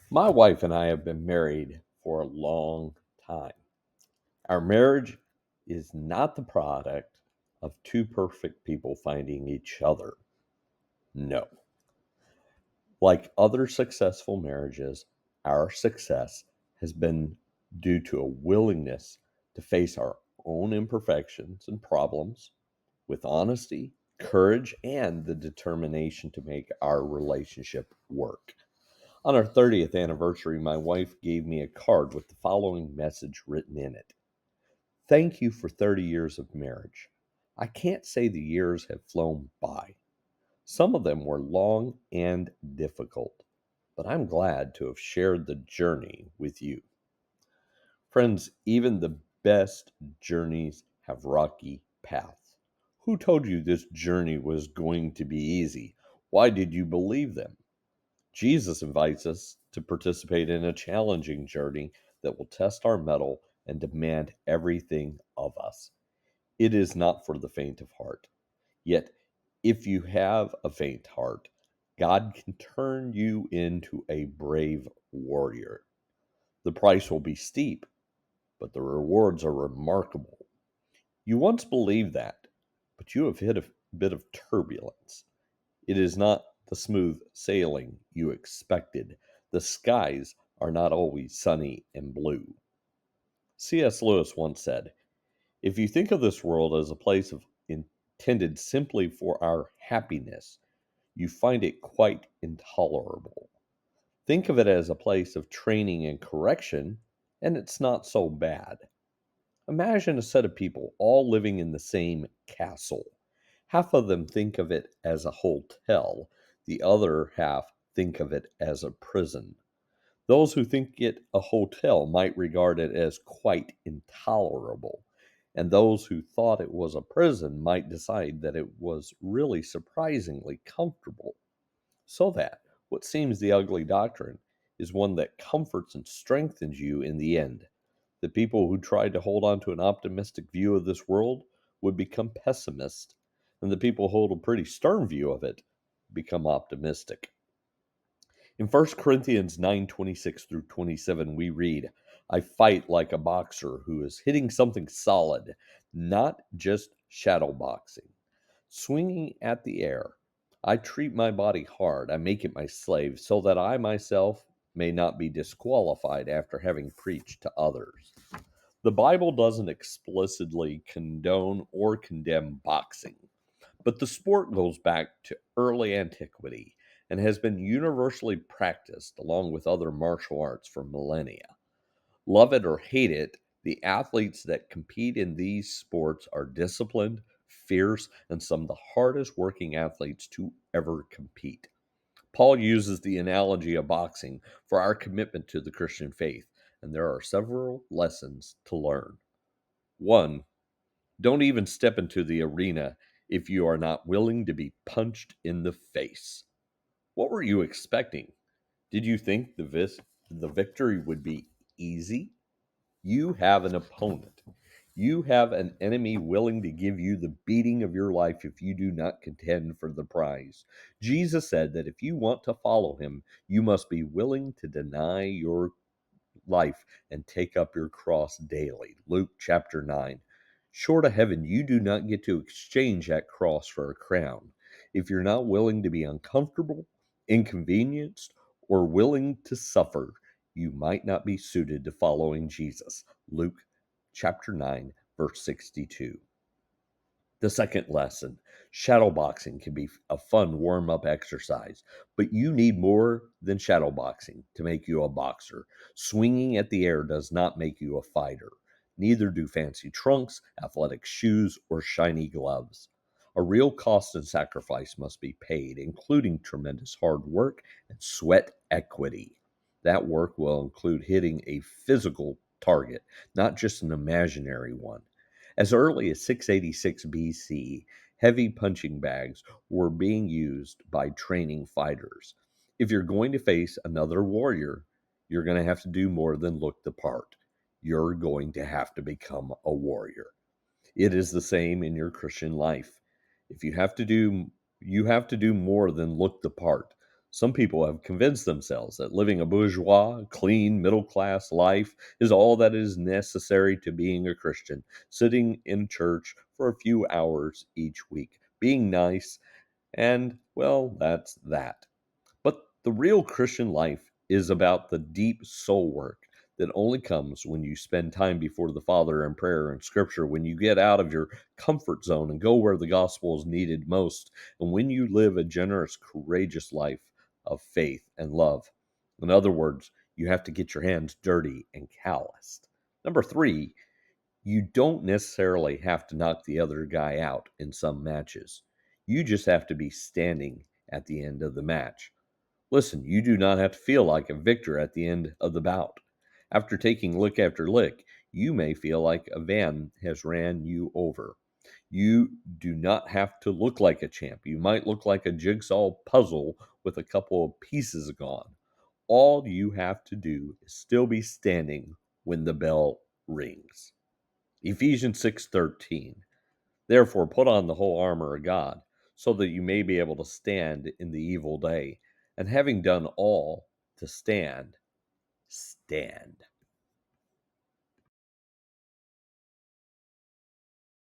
My wife and I have been married for a long time. Our marriage is not the product of two perfect people finding each other. No. Like other successful marriages, our success has been due to a willingness to face our own imperfections and problems with honesty, courage, and the determination to make our relationship work. On our 30th anniversary, my wife gave me a card with the following message written in it: Thank you for 30 years of marriage. I can't say the years have flown by. Some of them were long and difficult, but I'm glad to have shared the journey with you. Friends, even the best journeys have rocky paths. Who told you this journey was going to be easy? Why did you believe them? Jesus invites us to participate in a challenging journey that will test our mettle and demand everything of us. It is not for the faint of heart. Yet, if you have a faint heart, God can turn you into a brave warrior. The price will be steep, but the rewards are remarkable. You once believed that, but you have hit a bit of turbulence. It is not the smooth sailing you expected. The skies are not always sunny and blue. C.S. Lewis once said, If you think of this world as a place intended simply for our happiness, you find it quite intolerable. Think of it as a place of training and correction, and it's not so bad. Imagine a set of people all living in the same castle. Half of them think of it as a hotel, the other half think of it as a prison. Those who think it a hotel might regard it as quite intolerable, and those who thought it was a prison might decide that it was really surprisingly comfortable. So that what seems the ugly doctrine is one that comforts and strengthens you in the end. The people who tried to hold on to an optimistic view of this world would become pessimists, and the people who hold a pretty stern view of it become optimistic. In 1 Corinthians 9:26 through 27, we read, I fight like a boxer who is hitting something solid, not just shadow boxing. Swinging at the air, I treat my body hard, I make it my slave, so that I myself may not be disqualified after having preached to others. The Bible doesn't explicitly condone or condemn boxing, but the sport goes back to early antiquity and has been universally practiced along with other martial arts for millennia. Love it or hate it, the athletes that compete in these sports are disciplined, fierce, and some of the hardest working athletes to ever compete. Paul uses the analogy of boxing for our commitment to the Christian faith, and there are several lessons to learn. One, don't even step into the arena if you are not willing to be punched in the face. What were you expecting? Did you think the victory would be easy? You have an opponent. You have an enemy willing to give you the beating of your life if you do not contend for the prize. Jesus said that if you want to follow him, you must be willing to deny your life and take up your cross daily. Luke chapter 9. Short of heaven, you do not get to exchange that cross for a crown. If you're not willing to be uncomfortable, inconvenienced, or willing to suffer, you might not be suited to following Jesus. Luke chapter 9, verse 62. The second lesson: shadowboxing can be a fun warm up exercise, but you need more than shadowboxing to make you a boxer. Swinging at the air does not make you a fighter. Neither do fancy trunks, athletic shoes, or shiny gloves. A real cost and sacrifice must be paid, including tremendous hard work and sweat equity. That work will include hitting a physical target, not just an imaginary one. As early as 686 BC, heavy punching bags were being used by training fighters. If you're going to face another warrior, you're going to have to do more than look the part. You're going to have to become a warrior. It is the same in your Christian life. If you have to do more than look the part. Some people have convinced themselves that living a bourgeois, clean, middle class life is all that is necessary to being a Christian, sitting in church for a few hours each week, being nice, and, well, that's that. But the real Christian life is about the deep soul work that only comes when you spend time before the Father in prayer and scripture, when you get out of your comfort zone and go where the gospel is needed most, and when you live a generous, courageous life of faith and love. In other words, you have to get your hands dirty and calloused. Number three, you don't necessarily have to knock the other guy out in some matches. You just have to be standing at the end of the match. Listen, you do not have to feel like a victor at the end of the bout. After taking lick after lick, you may feel like a van has ran you over. You do not have to look like a champ. You might look like a jigsaw puzzle with a couple of pieces gone. All you have to do is still be standing when the bell rings. Ephesians 6:13. Therefore, put on the whole armor of God, so that you may be able to stand in the evil day, and having done all to stand, stand.